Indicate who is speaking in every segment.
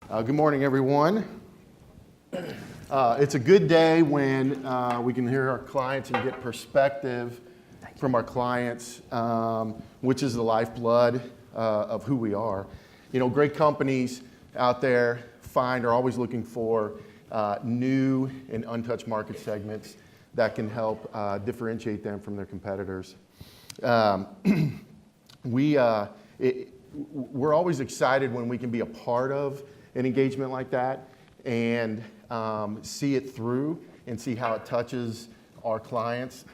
Speaker 1: Good morning, everyone. It's a good day when we can hear our clients and get perspective from our clients, which is the lifeblood of who we are. You know, great companies out there are always looking for new and untouched market segments that can help differentiate them from their competitors. We're always excited when we can be a part of an engagement like that and see it through and see how it touches our clients.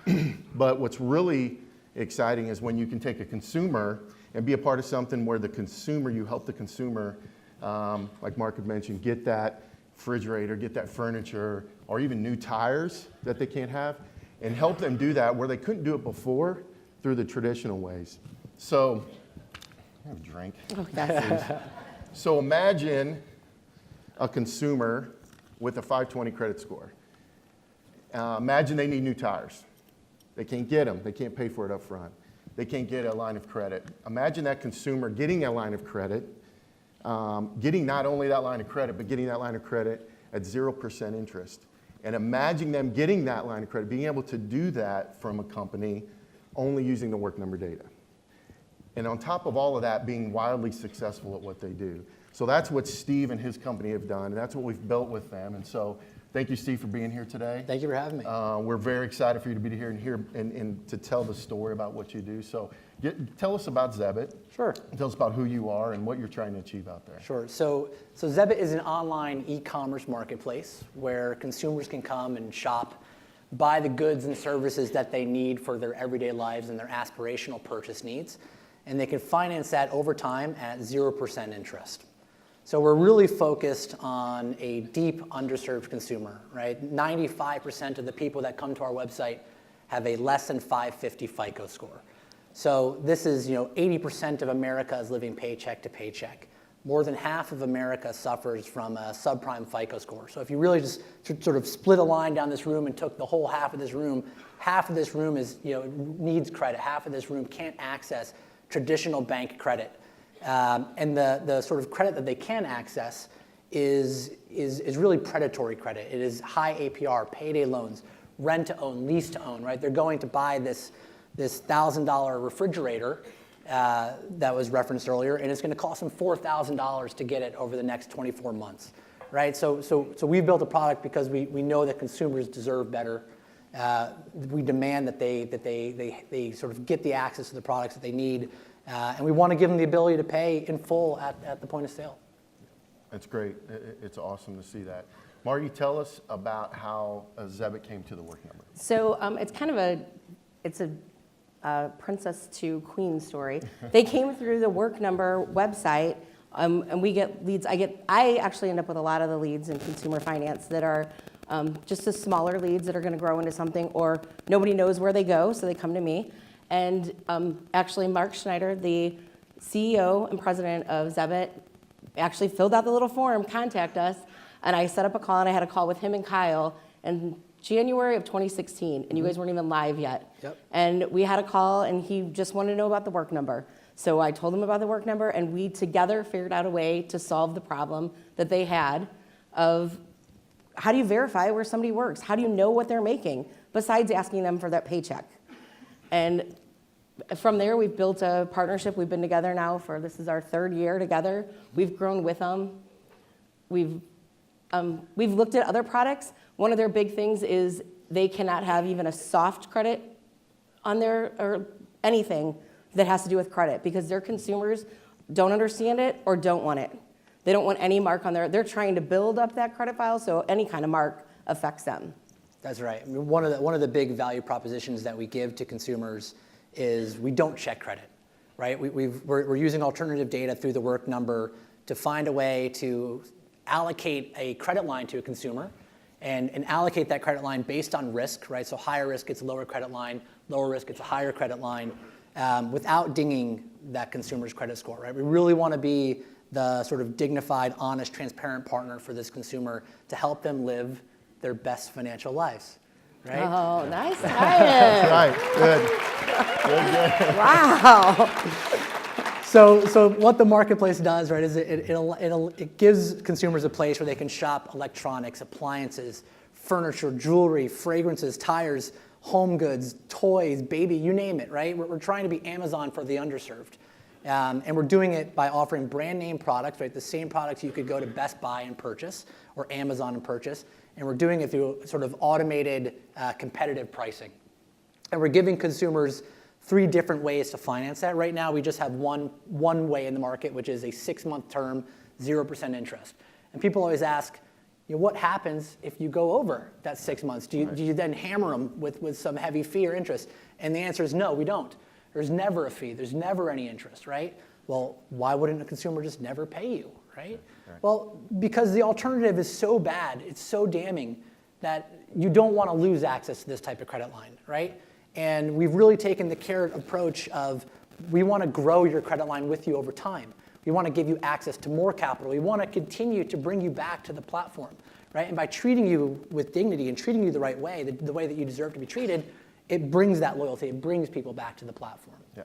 Speaker 1: But what's really exciting is when you can take a consumer and be a part of something where you help the consumer, like Mark had mentioned, get that refrigerator, get that furniture, or even new tires that they can't have, and help them do that where they couldn't do it before through the traditional ways. So, have a drink.
Speaker 2: Okay.
Speaker 1: So imagine a consumer with a 520 credit score. Imagine they need new tires. They can't get them. They can't pay for it up front. They can't get a line of credit. Imagine that consumer getting a line of credit, getting not only that line of credit, but getting that line of credit at 0% interest. And imagine them getting that line of credit, being able to do that from a company only using the work number data. And on top of all of that, being wildly successful at what they do. So that's what Steve and his company have done, and that's what we've built with them. And so thank you, Steve, for being here today.
Speaker 3: Thank you for having me.
Speaker 1: We're very excited for you to be here and to tell the story about what you do. So tell us about Zebit.
Speaker 3: Sure.
Speaker 1: Tell us about who you are and what you're trying to achieve out there.
Speaker 3: Sure. So Zebit is an online e-commerce marketplace where consumers can come and shop, buy the goods and services that they need for their everyday lives and their aspirational purchase needs. And they can finance that over time at 0% interest. So we're really focused on a deep underserved consumer, right? 95% of the people that come to our website have a less than 550 FICO score. So this is, 80% of America is living paycheck to paycheck. More than half of America suffers from a subprime FICO score. So if you really just sort of split a line down this room and took the whole half of this room is, needs credit. Half of this room can't access traditional bank credit. And the sort of credit that they can access is really predatory credit. It is high APR, payday loans, rent to own, lease to own, right? They're going to buy this $1,000 refrigerator that was referenced earlier, and it's going to cost them $4,000 to get it over the next 24 months, right? So we built a product because we know that consumers deserve better. We demand that they sort of get the access to the products that they need. And we want to give them the ability to pay in full at the point of sale.
Speaker 1: That's great. It's awesome to see that. Margie, tell us about how Zebit came to the work number.
Speaker 2: So it's kind of a princess to queen story. They came through the work number website, and we get leads. I actually end up with a lot of the leads in consumer finance that are just the smaller leads that are going to grow into something, or nobody knows where they go, so they come to me. And actually, Mark Schneider, the CEO and president of Zebit, actually filled out the little form, contact us, and I set up a call, and I had a call with him and Kyle in January of 2016, and you guys weren't even live yet.
Speaker 3: Yep.
Speaker 2: And we had a call, and he just wanted to know about the work number. So I told him about the work number, and we together figured out a way to solve the problem that they had of how do you verify where somebody works? How do you know what they're making besides asking them for that paycheck? And from there, we've built a partnership. We've been together now this is our third year together. We've grown with them. We've looked at other products. One of their big things is they cannot have even a soft credit on there or anything that has to do with credit because their consumers don't understand it or don't want it. They don't want any mark on there. They're trying to build up that credit file, so any kind of mark affects them.
Speaker 3: That's right. I mean, one of the big value propositions that we give to consumers is we don't check credit, right? We're using alternative data through the work number to find a way to allocate a credit line to a consumer and allocate that credit line based on risk, right? So higher risk gets a lower credit line, lower risk gets a higher credit line without dinging that consumer's credit score, right? We really want to be the sort of dignified, honest, transparent partner for this consumer to help them live their best financial lives, right?
Speaker 2: Oh, nice
Speaker 1: That's
Speaker 2: timing.
Speaker 1: right. Good.
Speaker 2: Wow.
Speaker 3: So what the marketplace does, right, is it gives consumers a place where they can shop electronics, appliances, furniture, jewelry, fragrances, tires, home goods, toys, baby, you name it, right? We're trying to be Amazon for the underserved. And we're doing it by offering brand name products, right? The same products you could go to Best Buy and purchase or Amazon and purchase. And we're doing it through sort of automated competitive pricing. And we're giving consumers 3 different ways to finance that. Right now, we just have one way in the market, which is a 6-month term, 0% interest. And people always ask, what happens if you go over that 6 months? Do you then hammer them with some heavy fee or interest? And the answer is no, we don't. There's never a fee. There's never any interest, right? Well, why wouldn't a consumer just never pay you, right? Well, because the alternative is so bad, it's so damning that you don't want to lose access to this type of credit line, right? And we've really taken the carrot approach of we want to grow your credit line with you over time. We want to give you access to more capital. We want to continue to bring you back to the platform, right? And by treating you with dignity and treating you the right way, the way that you deserve to be treated, it brings that loyalty. It brings people back to the platform.
Speaker 1: Yeah,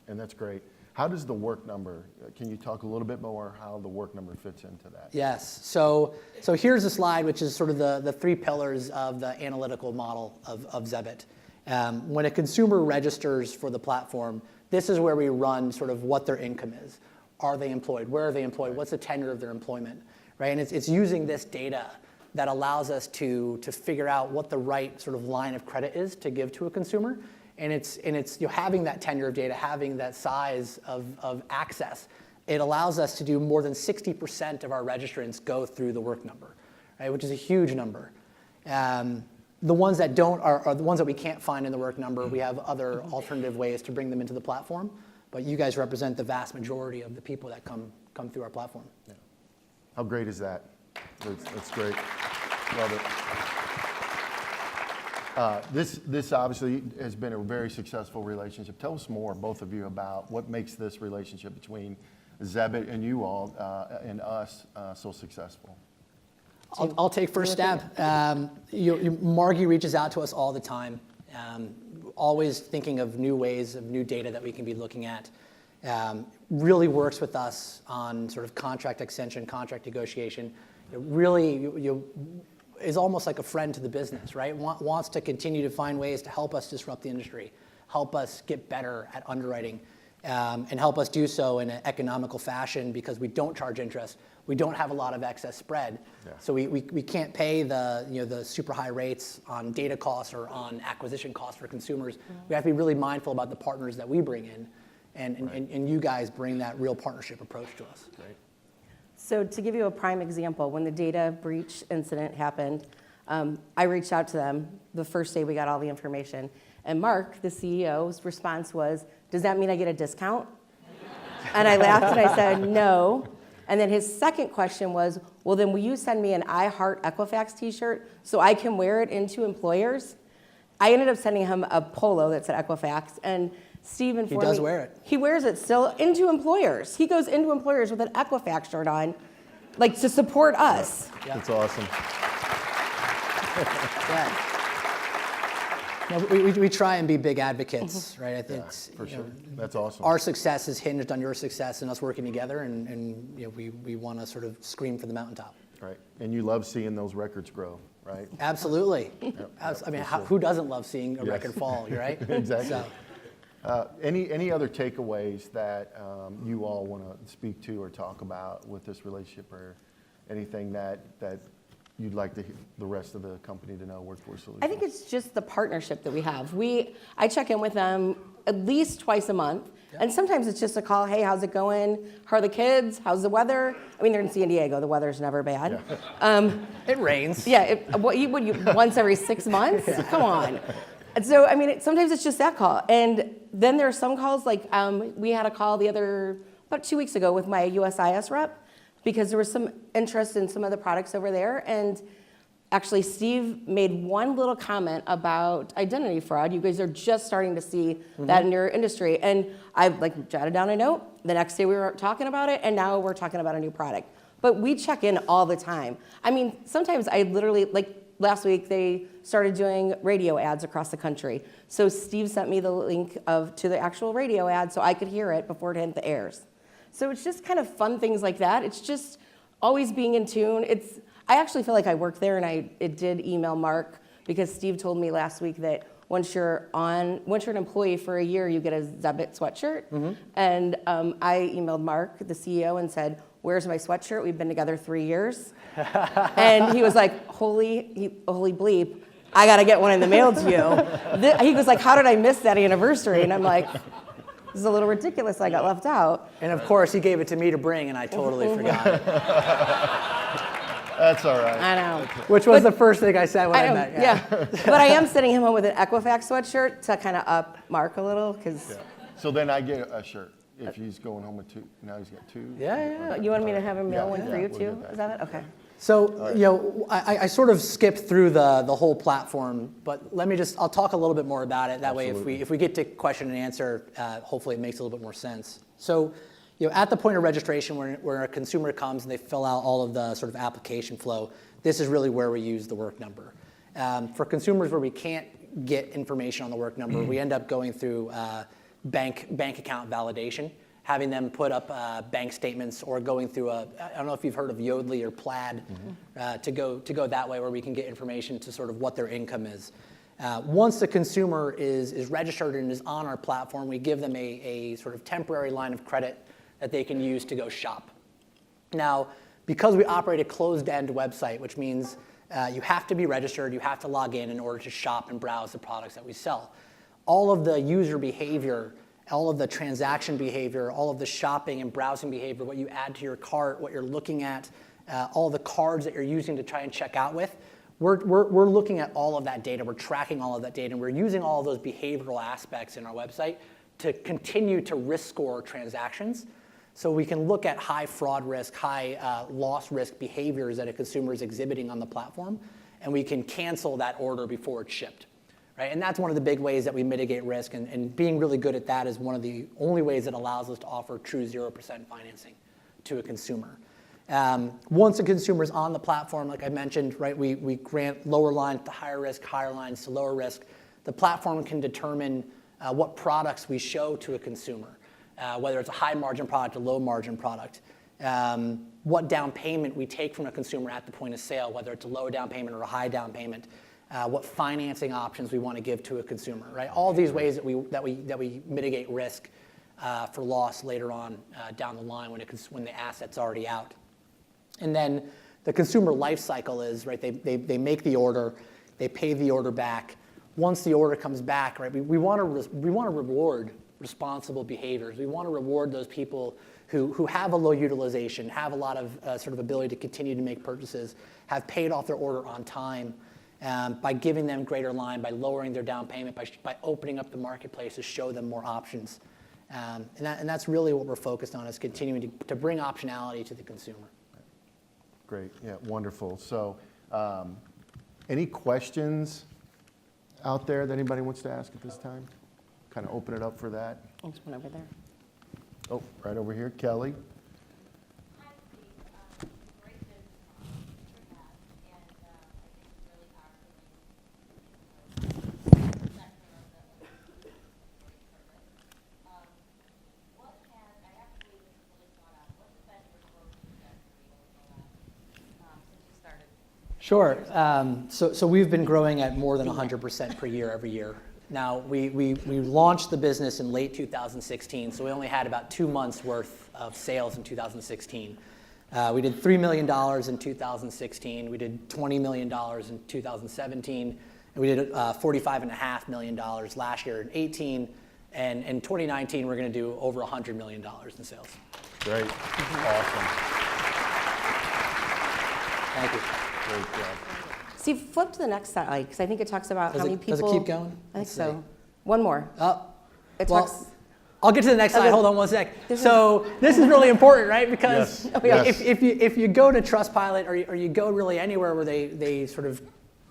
Speaker 1: and that's great. How does the work number, can you talk a little bit more how the work number fits into that?
Speaker 3: Yes, so here's a slide which is sort of the 3 pillars of the analytical model of Zebit. When a consumer registers for the platform, this is where we run sort of what their income is. Are they employed? Where are they employed? What's the tenure of their employment? Right, and it's using this data that allows us to figure out what the right sort of line of credit is to give to a consumer. And it's having that tenure of data, having that size of access, it allows us to do more than 60% of our registrants go through the work number, right, which is a huge number. The ones that don't are the ones that we can't find in the work number. We have other alternative ways to bring them into the platform, but you guys represent the vast majority of the people that come through our platform.
Speaker 1: Yeah. How great is that? That's great. Love it. This obviously has been a very successful relationship. Tell us more, both of you, about what makes this relationship between Zebit and you all and us so successful.
Speaker 3: I'll take first stab. Margie reaches out to us all the time, always thinking of new ways, of new data that we can be looking at. Really works with us on sort of contract extension, contract negotiation. It really is almost like a friend to the business, right? Wants to continue to find ways to help us disrupt the industry, help us get better at underwriting, and help us do so in an economical fashion because we don't charge interest. We don't have a lot of excess spread. Yeah. So we can't pay the super high rates on data costs or on acquisition costs for consumers. Mm-hmm. We have to be really mindful about the partners that we bring in, and you guys bring that real partnership approach to us.
Speaker 1: Right.
Speaker 2: So to give you a prime example, when the data breach incident happened, I reached out to them the first day we got all the information. And Mark, the CEO's response was, "Does that mean I get a discount?" And I laughed and I said, "No." And then his second question was, "Well, then will you send me an I Heart Equifax t-shirt so I can wear it into employers?" I ended up sending him a polo that said Equifax, and Steve informed me.
Speaker 3: He does wear it.
Speaker 2: He wears it still into employers. He goes into employers with an Equifax shirt on, like to support us.
Speaker 1: Yeah. That's awesome.
Speaker 3: Yeah. No, we try and be big advocates, right? I think
Speaker 1: for sure. That's awesome.
Speaker 3: Our success is hinged on your success and us working together, and we want to sort of scream for the mountaintop.
Speaker 1: Right, and you love seeing those records grow, right?
Speaker 3: Absolutely.
Speaker 1: Yep.
Speaker 3: I mean, who doesn't love seeing a record fall, right?
Speaker 1: Exactly. So. Any other takeaways that you all want to speak to or talk about with this relationship, or anything that you'd like the rest of the company to know, Workforce Solutions?
Speaker 2: I think it's just the partnership that we have. I check in with them at least twice a month, and sometimes it's just a call. Hey, how's it going? How are the kids? How's the weather? I mean, they're in San Diego. The weather's never bad.
Speaker 3: Yeah. It rains.
Speaker 2: Yeah. What you once every 6 months? Yeah. Come on. And so, I mean, sometimes it's just that call. And then there are some calls, like we had a call about 2 weeks ago with my USIS rep, because there was some interest in some of the products over there. And actually, Steve made one little comment about identity fraud. You guys are just starting to see that in your industry. And I jotted down a note. The next day we were talking about it, and now we're talking about a new product. But we check in all the time. I mean, sometimes I literally, last week, they started doing radio ads across the country. So Steve sent me the link to the actual radio ad so I could hear it before it hit the airs. So it's just kind of fun things like that. It's just always being in tune. I actually feel like I work there, and it did email Mark because Steve told me last week that once you're an employee for a year, you get a Zebit sweatshirt. And I emailed Mark, the CEO, and said, "Where's my sweatshirt? We've been together 3 years." And he was like, holy bleep, I got to get one in the mail to you. He was like, how did I miss that anniversary? And I'm like, this is a little ridiculous. I got left out.
Speaker 3: And of course, he gave it to me to bring, and I totally forgot it.
Speaker 1: That's all right.
Speaker 2: I know.
Speaker 3: Which was the first thing I said when I met.
Speaker 2: Yeah. But I am sending him home with an Equifax sweatshirt to kind of up Mark a little, because.
Speaker 1: Yeah. So then I get a shirt if he's going home with 2. Now he's got 2.
Speaker 3: Yeah.
Speaker 2: You want me to have him mail one for you
Speaker 1: we'll
Speaker 2: too?
Speaker 1: do that.
Speaker 2: Is that it? Okay.
Speaker 3: So, I sort of skipped through the whole platform, but I'll talk a little bit more about it. That
Speaker 1: Absolutely.
Speaker 3: way, if we get to question and answer, hopefully it makes a little bit more sense. So, at the point of registration where a consumer comes and they fill out all of the sort of application flow, this is really where we use the work number. For consumers where we can't get information on the work number, we end up going through bank account validation, having them put up bank statements, or going through I don't know if you've heard of Yodlee or Plaid, to go that way, where we can get information to sort of what their income is. Once the consumer is registered and is on our platform, we give them a sort of temporary line of credit that they can use to go shop. Now, because we operate a closed-end website, which means you have to be registered, you have to log in order to shop and browse the products that we sell. All of the user behavior, all of the transaction behavior, all of the shopping and browsing behavior, what you add to your cart, what you're looking at, all the cards that you're using to try and check out with, we're looking at all of that data. We're tracking all of that data, and we're using all of those behavioral aspects in our website to continue to risk score transactions. So we can look at high fraud risk, high loss risk behaviors that a consumer is exhibiting on the platform, and we can cancel that order before it's shipped. Right? And that's one of the big ways that we mitigate risk, and being really good at that is one of the only ways that allows us to offer true 0% financing to a consumer. Once a consumer is on the platform, like I mentioned, right, we grant lower lines to higher risk, higher lines to lower risk. The platform can determine what products we show to a consumer, whether it's a high margin product or low margin product. What down payment we take from a consumer at the point of sale, whether it's a low down payment or a high down payment. What financing options we want to give to a consumer, right? All these ways that we mitigate risk for loss later on down the line when the asset's already out. And then the consumer life cycle is, right, they make the order, they pay the order back. Once the order comes back, right, we want to reward responsible behaviors. We want to reward those people who have a low utilization, have a lot of sort of ability to continue to make purchases, have paid off their order on time, by giving them greater line, by lowering their down payment, by opening up the marketplace to show them more options. And that's really what we're focused on, is continuing to bring optionality to the consumer.
Speaker 1: Great. Yeah, wonderful. So any questions out there that anybody wants to ask at this time? Kind of open it up for that.
Speaker 2: There's one over there.
Speaker 1: Oh, right over here, Kelly.
Speaker 4: Hi, Steve. Great business model that you have, and I think it's really powerful in the sector of the great service. I have to believe this is really thought out. What's been your growth trajectory over the last, since you started?
Speaker 3: Sure. So we've been growing at more than 100% per year every year. Now, we launched the business in late 2016, so we only had about 2 months worth of sales in 2016. We did $3 million in 2016. We did $20 million in 2017. And we did $45.5 million last year in 2018. And in 2019, we're going to do over $100 million in sales.
Speaker 1: Great. Awesome.
Speaker 3: Thank you.
Speaker 1: Great job.
Speaker 2: Steve, flip to the next slide, because I think it talks about how many people.
Speaker 3: Does it keep going?
Speaker 2: I think
Speaker 3: Let's
Speaker 2: so.
Speaker 3: see.
Speaker 2: One more. It
Speaker 3: Well,
Speaker 2: talks.
Speaker 3: I'll get to the next slide.
Speaker 2: Okay.
Speaker 3: Hold on one sec. So this is really important, right? Because
Speaker 1: Yes.
Speaker 3: if you go to Trustpilot or you go really anywhere where they sort of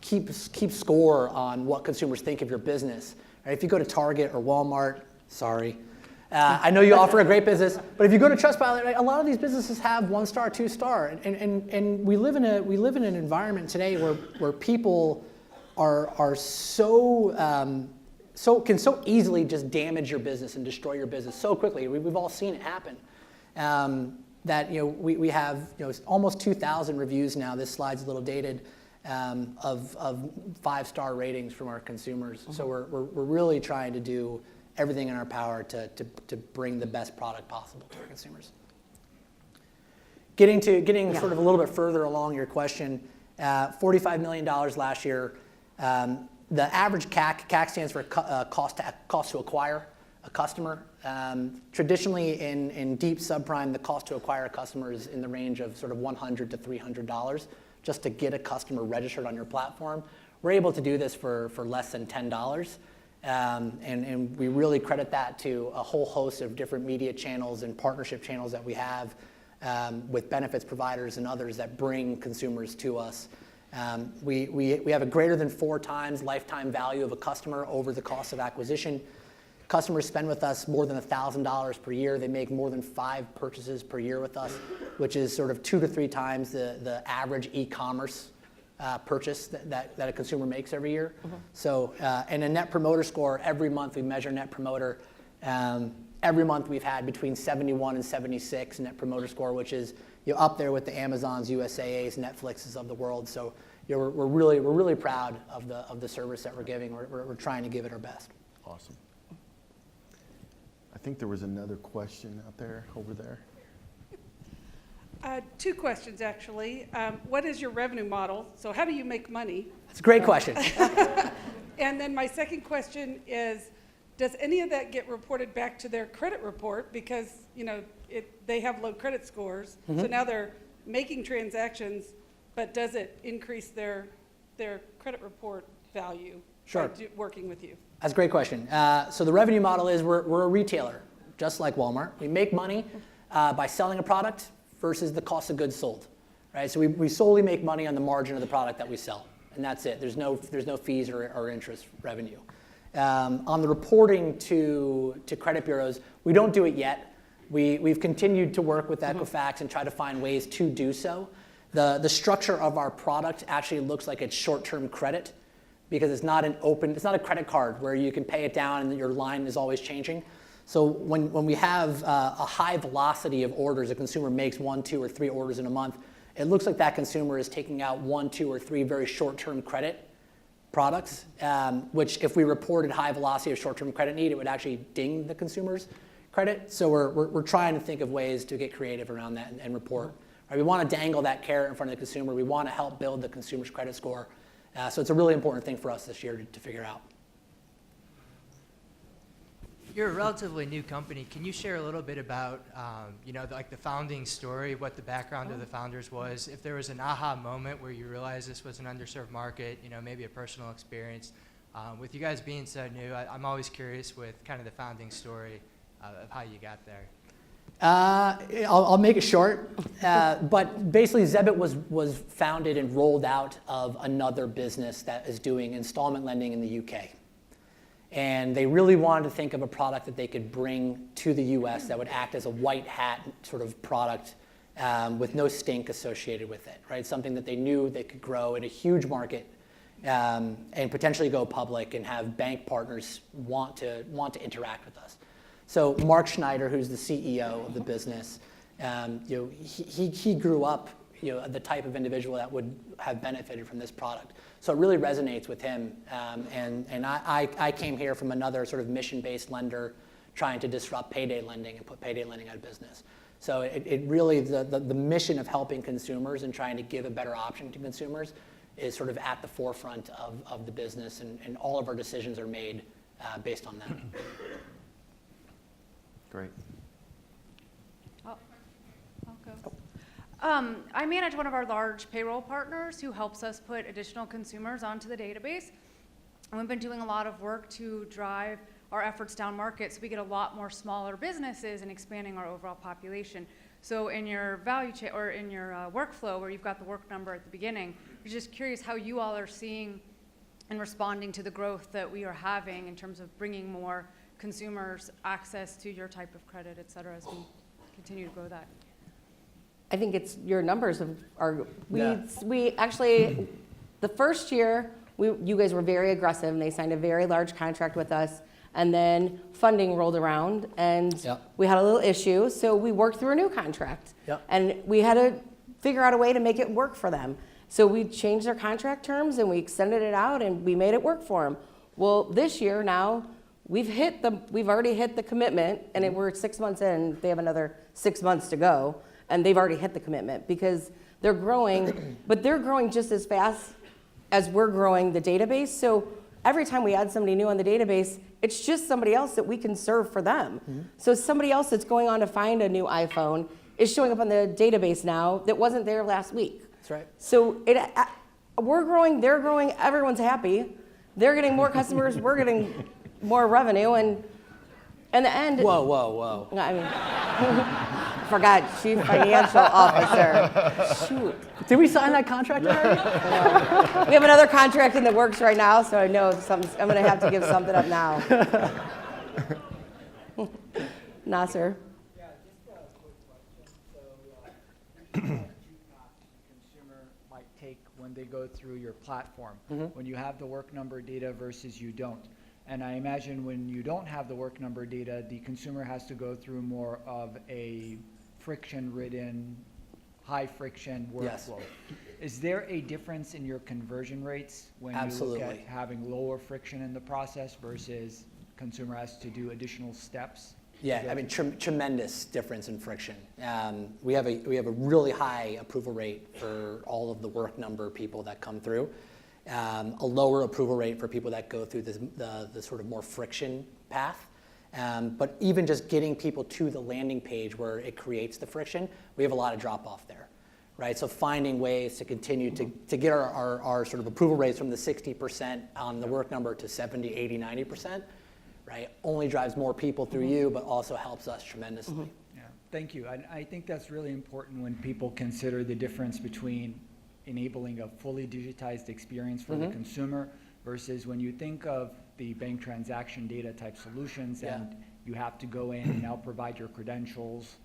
Speaker 3: keep score on what consumers think of your business, right? If you go to Target or Walmart, sorry. I know you offer a great business, but if you go to Trustpilot, right, a lot of these businesses have 1-star, 2-star, and we live in an environment today where people are so can so easily just damage your business and destroy your business so quickly. We've all seen it happen, that we have almost 2,000 reviews now. This slide's a little dated, of 5-star ratings from our consumers. So we're really trying to do everything in our power to bring the best product possible to our consumers. Getting sort of a little bit further along your question, $45 million last year. The average CAC stands for cost to acquire a customer. Traditionally in deep subprime, the cost to acquire a customer is in the range of sort of $100 to $300 just to get a customer registered on your platform. We're able to do this for less than $10. And we really credit that to a whole host of different media channels and partnership channels that we have with benefits providers and others that bring consumers to us. We have a greater than 4 times lifetime value of a customer over the cost of acquisition. Customers spend with us more than $1,000 per year. They make more than 5 purchases per year with us, which is sort of 2 to 3 times the average e-commerce purchase that a consumer makes every year. So, and a net promoter score, every month we measure net promoter. Every month we've had between 71 and 76 net promoter score, which is up there with the Amazons, USAAs, Netflixes of the world. So we're really proud of the service that we're giving. We're trying to give it our best.
Speaker 1: Awesome. I think there was another question out there, over there.
Speaker 5: 2 questions, actually. What is your revenue model? So how do you make money?
Speaker 3: That's a great question.
Speaker 5: And then my second question is, does any of that get reported back to their credit report? Because they have low credit scores, so now they're making transactions, but does it increase their credit report value
Speaker 3: Sure.
Speaker 5: by working with you?
Speaker 3: That's a great question. So the revenue model is we're a retailer, just like Walmart. We make money by selling a product versus the cost of goods sold, right? So we solely make money on the margin of the product that we sell, and that's it. There's no fees or interest revenue. On the reporting to credit bureaus, we don't do it yet. We've continued to work with Equifax and try to find ways to do so. The structure of our product actually looks like it's short-term credit because it's not a credit card where you can pay it down and your line is always changing. So when we have a high velocity of orders, a consumer makes 1, 2, or 3 orders in a month, it looks like that consumer is taking out 1, 2, or 3 very short-term credit products, which if we reported high velocity of short-term credit need, it would actually ding the consumer's credit. So we're trying to think of ways to get creative around that and report. Right? We want to dangle that carrot in front of the consumer. We want to help build the consumer's credit score. So it's a really important thing for us this year to figure out.
Speaker 6: You're a relatively new company. Can you share a little bit about, like the founding story, what the background of the founders was? If there was an aha moment where you realized this was an underserved market, maybe a personal experience. With you guys being so new, I'm always curious with kind of the founding story of how you got there.
Speaker 3: I'll make it short, but basically Zebit was founded and rolled out of another business that is doing installment lending in the UK. And they really wanted to think of a product that they could bring to the US that would act as a white hat sort of product with no stink associated with it, right? Something that they knew they could grow in a huge market and potentially go public and have bank partners want to interact with us. So Mark Schneider, who's the CEO of the business, he grew up the type of individual that would have benefited from this product. So it really resonates with him. And I came here from another sort of mission-based lender trying to disrupt payday lending and put payday lending out of business. So it really, the mission of helping consumers and trying to give a better option to consumers is sort of at the forefront of the business, and all of our decisions are made based on that.
Speaker 1: Great.
Speaker 7: I'll go. I manage one of our large payroll partners who helps us put additional consumers onto the database. And we've been doing a lot of work to drive our efforts down market so we get a lot more smaller businesses and expanding our overall population. So in your value chain or in your workflow where you've got the work number at the beginning, I'm just curious how you all are seeing and responding to the growth that we are having in terms of bringing more consumers access to your type of credit, et cetera, as we continue to grow that.
Speaker 2: I think it's your numbers
Speaker 3: Yeah.
Speaker 2: we actually, the first year, you guys were very aggressive and they signed a very large contract with us. And then funding rolled around and
Speaker 3: Yep.
Speaker 2: we had a little issue, so we worked through a new contract.
Speaker 3: Yep.
Speaker 2: And we had to figure out a way to make it work for them. So we changed their contract terms and we extended it out and we made it work for them. Well, this year now, we've already hit the commitment, and we're 6 months in, they have another 6 months to go, and they've already hit the commitment because they're growing, but they're growing just as fast as we're growing the database. So every time we add somebody new on the database, it's just somebody else that we can serve for them. So somebody else that's going on to find a new iPhone is showing up on the database now that wasn't there last week.
Speaker 3: That's right.
Speaker 2: So we're growing, they're growing, everyone's happy. They're getting more customers, we're getting more revenue, and in the end,
Speaker 3: Whoa, whoa, whoa.
Speaker 2: I mean, forgot, Chief Financial Officer. Shoot.
Speaker 3: Did we sign that contract already?
Speaker 2: We have another contract in the works right now, so I know I'm going to have to give something up now. Nasser.
Speaker 8: Yeah, just a quick question. So, consumer might take when they go through your platform, when you have the work number data versus you don't. And I imagine when you don't have the work number data, the consumer has to go through more of a friction-ridden, high-friction
Speaker 3: Yes.
Speaker 8: workflow. Is there a difference in your conversion rates when you
Speaker 3: Absolutely.
Speaker 8: look at having lower friction in the process versus consumer has to do additional steps?
Speaker 3: Yeah, I mean, tremendous difference in friction. We have a really high approval rate for all of the work number people that come through. A lower approval rate for people that go through the sort of more friction path. But even just getting people to the landing page where it creates the friction, we have a lot of drop off there, right? So finding ways to continue to get our sort of approval rates from the 60% on the work number to 70, 80, 90%, right? Only drives more people through you, but also helps us tremendously.
Speaker 8: Yeah, thank you. I think that's really important when people consider the difference between enabling a fully digitized experience for the consumer versus when you think of the bank transaction data type solutions and you have to go in and now provide your credentials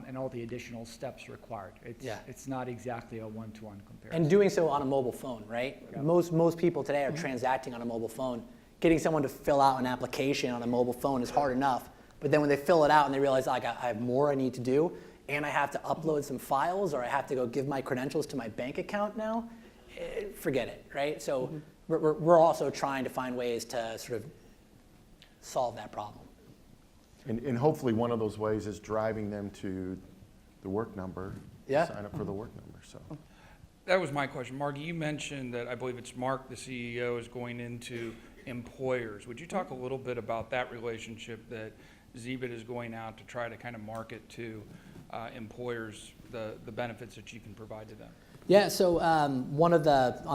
Speaker 8: and all the additional steps required. It's not exactly a one-to-one comparison.
Speaker 3: And doing so on a mobile phone, right?
Speaker 8: Yeah.
Speaker 3: Most people today are transacting on a mobile phone. Getting someone to fill out an application on a mobile phone is hard enough, but then when they fill it out and they realize like I have more I need to do, and I have to upload some files, or I have to go give my credentials to my bank account now, forget it, right? So we're also trying to find ways to sort of solve that problem.
Speaker 1: And hopefully one of those ways is driving them to the work number.
Speaker 3: Yeah.
Speaker 1: Sign up for the work number, so.
Speaker 9: That was my question. Mark, you mentioned that I believe it's Mark, the CEO, is going into employers. Would you talk a little bit about that relationship that Zebit is going out to try to kind of market to employers, the benefits that you can provide to them?
Speaker 3: Yeah, so on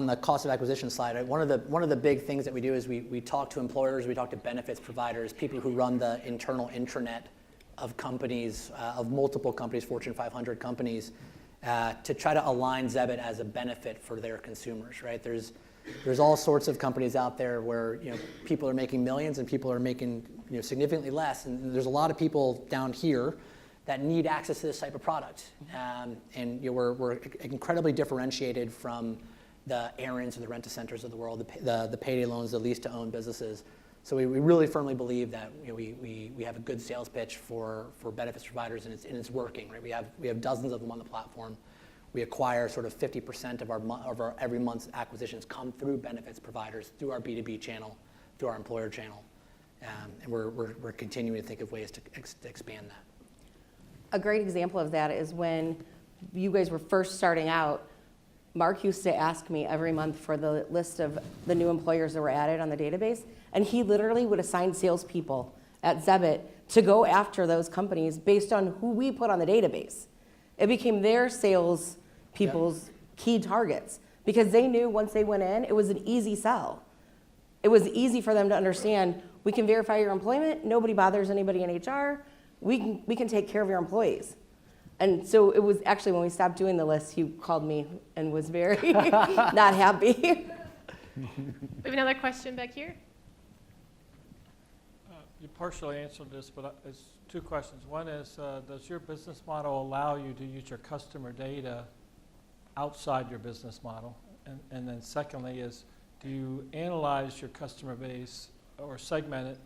Speaker 3: the cost of acquisition slide, right, one of the big things that we do is we talk to employers, we talk to benefits providers, people who run the internal intranet of companies, of multiple companies, Fortune 500 companies, to try to align Zebit as a benefit for their consumers, right? There's all sorts of companies out there where people are making millions and people are making significantly less, and there's a lot of people down here that need access to this type of product. And we're incredibly differentiated from the Aaron's or the Rent-A-Centers of the world, the payday loans, the lease-to-own businesses. So we really firmly believe that we have a good sales pitch for benefits providers, and it's working. Right? We have dozens of them on the platform. We acquire sort of 50% of our every month's acquisitions come through benefits providers, through our B2B channel, through our employer channel. And we're continuing to think of ways to expand that.
Speaker 2: A great example of that is when you guys were first starting out, Mark used to ask me every month for the list of the new employers that were added on the database, and he literally would assign salespeople at Zebit to go after those companies based on who we put on the database. It became their sales people's key targets because they knew once they went in, it was an easy sell. It was easy for them to understand, we can verify your employment, nobody bothers anybody in HR, we can take care of your employees. And so it was actually when we stopped doing the list, he called me and was very not happy.
Speaker 10: We have another question back here.
Speaker 11: You partially answered this, but it's two questions. One is, does your business model allow you to use your customer data outside your business model? And then secondly is, do you analyze your customer base or segment it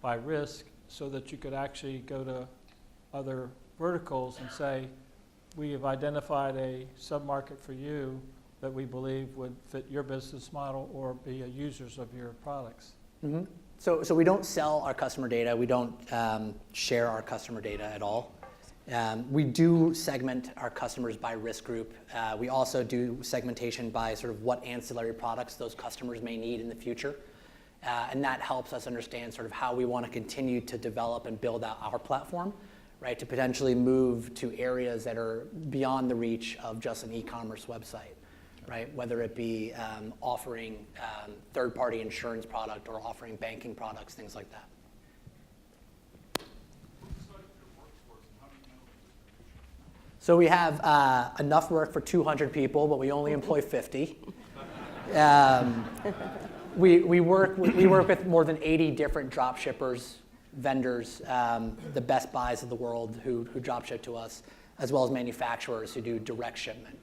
Speaker 11: by risk so that you could actually go to other verticals and say, we have identified a sub-market for you that we believe would fit your business model or be users of your products?
Speaker 3: Mm-hmm. So we don't sell our customer data. We don't share our customer data at all. We do segment our customers by risk group. We also do segmentation by sort of what ancillary products those customers may need in the future. And that helps us understand sort of how we want to continue to develop and build out our platform, right, to potentially move to areas that are beyond the reach of just an e-commerce website, right? Whether it be offering third-party insurance product or offering banking products, things like that. So we have enough work for 200 people, but we only employ 50. We work with more than 80 different drop shippers, vendors, the Best Buys of the world who drop ship to us, as well as manufacturers who do direct shipment.